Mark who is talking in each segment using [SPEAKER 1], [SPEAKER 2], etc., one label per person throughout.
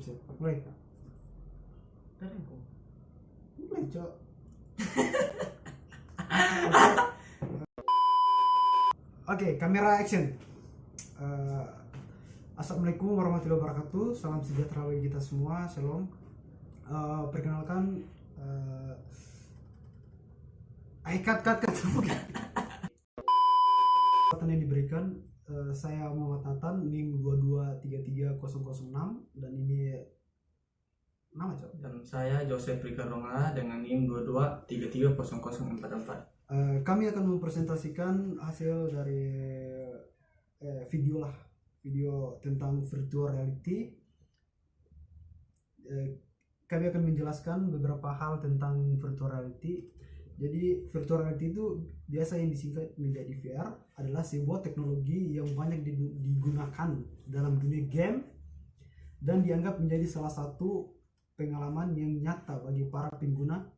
[SPEAKER 1] Siap. Mulai.
[SPEAKER 2] Dari aku.
[SPEAKER 1] Mulai, Cok. Oke, kamera action. Eh, Assalamualaikum warahmatullahi wabarakatuh. Salam sejahtera bagi kita semua. Shalom. Perkenalkan, cut. Kesempatan yang diberikan, saya Muhammad Nathan, NIM 2233006, dan ini nama, Cok.
[SPEAKER 2] Dan saya Joseph Rika Rongala dengan NIM 22330044.
[SPEAKER 1] Kami akan mempresentasikan hasil dari video tentang virtual reality. Kami akan menjelaskan beberapa hal tentang virtual reality. Jadi virtual reality itu biasa yang disingkat menjadi VR adalah sebuah teknologi yang banyak digunakan dalam dunia game dan dianggap menjadi salah satu pengalaman yang nyata bagi para pengguna.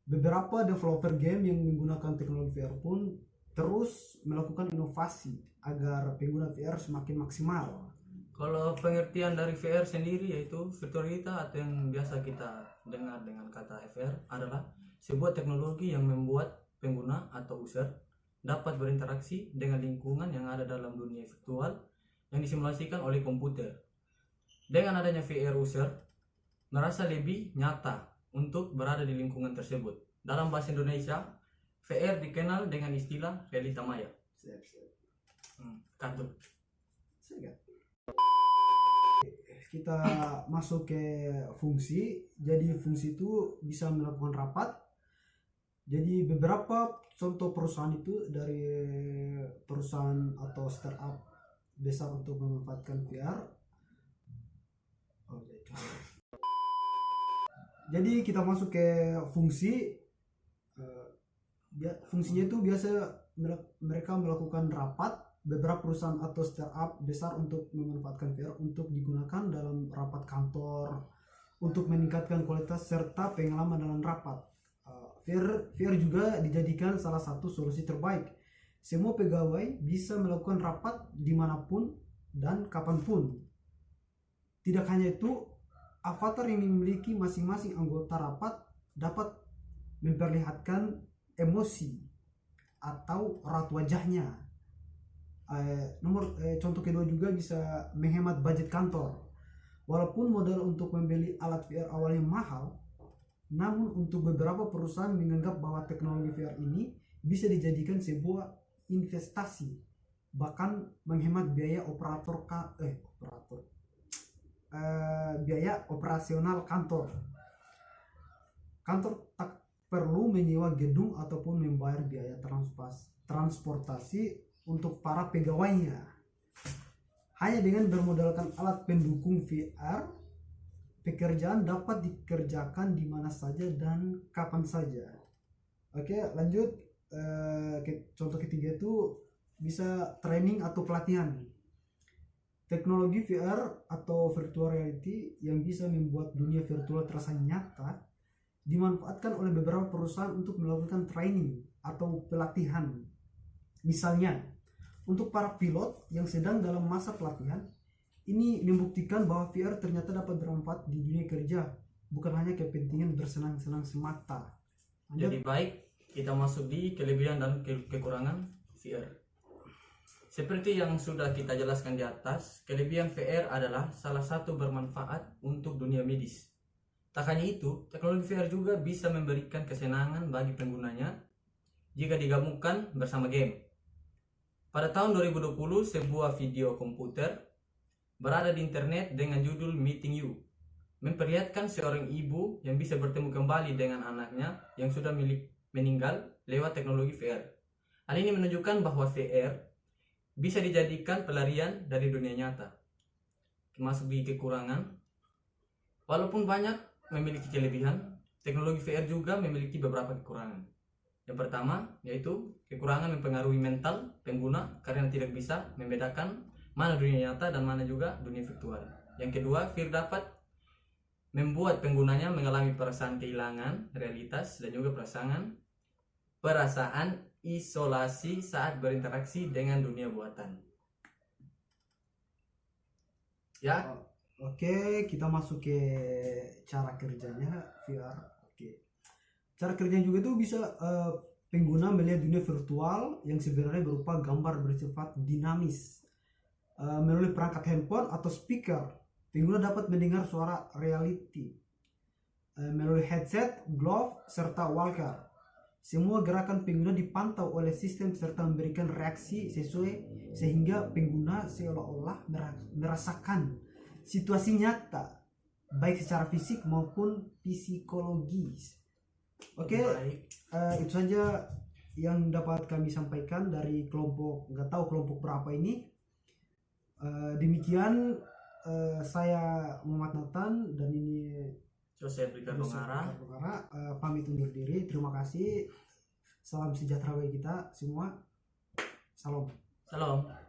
[SPEAKER 1] Beberapa developer game yang menggunakan teknologi VR pun terus melakukan inovasi agar pengguna VR semakin maksimal.
[SPEAKER 2] Kalau pengertian dari VR sendiri yaitu virtual reality atau yang biasa kita dengar dengan kata VR adalah sebuah teknologi yang membuat pengguna atau user dapat berinteraksi dengan lingkungan yang ada dalam dunia virtual yang disimulasikan oleh komputer. Dengan adanya VR, user merasa lebih nyata untuk berada di lingkungan tersebut. Dalam bahasa Indonesia, VR dikenal dengan istilah realita maya.
[SPEAKER 1] Siap.
[SPEAKER 2] Kartu.
[SPEAKER 1] Kita masuk ke fungsi. Jadi fungsi itu bisa melakukan rapat. Jadi beberapa contoh perusahaan itu dari perusahaan atau startup besar untuk memanfaatkan VR. Jadi kita masuk ke fungsi. Fungsinya itu biasa mereka melakukan rapat. Beberapa perusahaan atau startup besar untuk memanfaatkan VR untuk digunakan dalam rapat kantor untuk meningkatkan kualitas serta pengalaman dalam rapat. VR juga dijadikan salah satu solusi terbaik. Semua pegawai bisa melakukan rapat dimanapun dan kapanpun. Tidak hanya itu, avatar yang dimiliki masing-masing anggota rapat dapat memperlihatkan emosi atau raut wajahnya. Contoh kedua juga bisa menghemat budget kantor. Walaupun modal untuk membeli alat VR awalnya mahal, namun untuk beberapa perusahaan menganggap bahwa teknologi VR ini bisa dijadikan sebuah investasi, bahkan menghemat biaya biaya operasional kantor. Kantor tak perlu menyewa gedung ataupun membayar biaya transportasi untuk para pegawainya. Hanya dengan bermodalkan alat pendukung VR, pekerjaan dapat dikerjakan di mana saja dan kapan saja. Oke, lanjut ke contoh ketiga itu bisa training atau pelatihan. Teknologi VR atau virtual reality yang bisa membuat dunia virtual terasa nyata dimanfaatkan oleh beberapa perusahaan untuk melakukan training atau pelatihan. Misalnya, untuk para pilot yang sedang dalam masa pelatihan, ini membuktikan bahwa VR ternyata dapat bermanfaat di dunia kerja, bukan hanya kepentingan bersenang-senang semata.
[SPEAKER 2] Jadi baik, kita masuk di kelebihan dan kekurangan VR. Seperti yang sudah kita jelaskan di atas, kelebihan VR adalah salah satu bermanfaat untuk dunia medis. Tak hanya itu, teknologi VR juga bisa memberikan kesenangan bagi penggunanya jika digabungkan bersama game. Pada tahun 2020, sebuah video komputer berada di internet dengan judul Meeting You memperlihatkan seorang ibu yang bisa bertemu kembali dengan anaknya yang sudah meninggal lewat teknologi VR. Hal ini menunjukkan bahwa VR bisa dijadikan pelarian dari dunia nyata. Masuk di kekurangan, walaupun banyak memiliki kelebihan, teknologi VR juga memiliki beberapa kekurangan. Yang pertama yaitu kekurangan mempengaruhi mental pengguna karena tidak bisa membedakan mana dunia nyata dan mana juga dunia virtual. Yang kedua, VR dapat membuat penggunanya mengalami perasaan kehilangan realitas dan juga perasaan isolasi saat berinteraksi dengan dunia buatan. Ya,
[SPEAKER 1] Oke, kita masuk ke cara kerjanya VR. Oke. Cara kerjanya juga itu bisa pengguna melihat dunia virtual yang sebenarnya berupa gambar bersifat dinamis. Melalui perangkat handphone atau speaker, pengguna dapat mendengar suara reality. Melalui headset, glove, serta walker. Semua gerakan pengguna dipantau oleh sistem serta memberikan reaksi sesuai sehingga pengguna seolah-olah merasakan situasi nyata baik secara fisik maupun psikologis. Oke,
[SPEAKER 2] Baik.
[SPEAKER 1] itu saja yang dapat kami sampaikan dari kelompok, nggak tahu kelompok berapa ini. Demikian saya Muhammad Nathan dan ini
[SPEAKER 2] Joseph Ricardo Ngara.
[SPEAKER 1] pamit undur diri. Terima kasih. Salam sejahtera bagi kita semua. Salam.
[SPEAKER 2] Salam.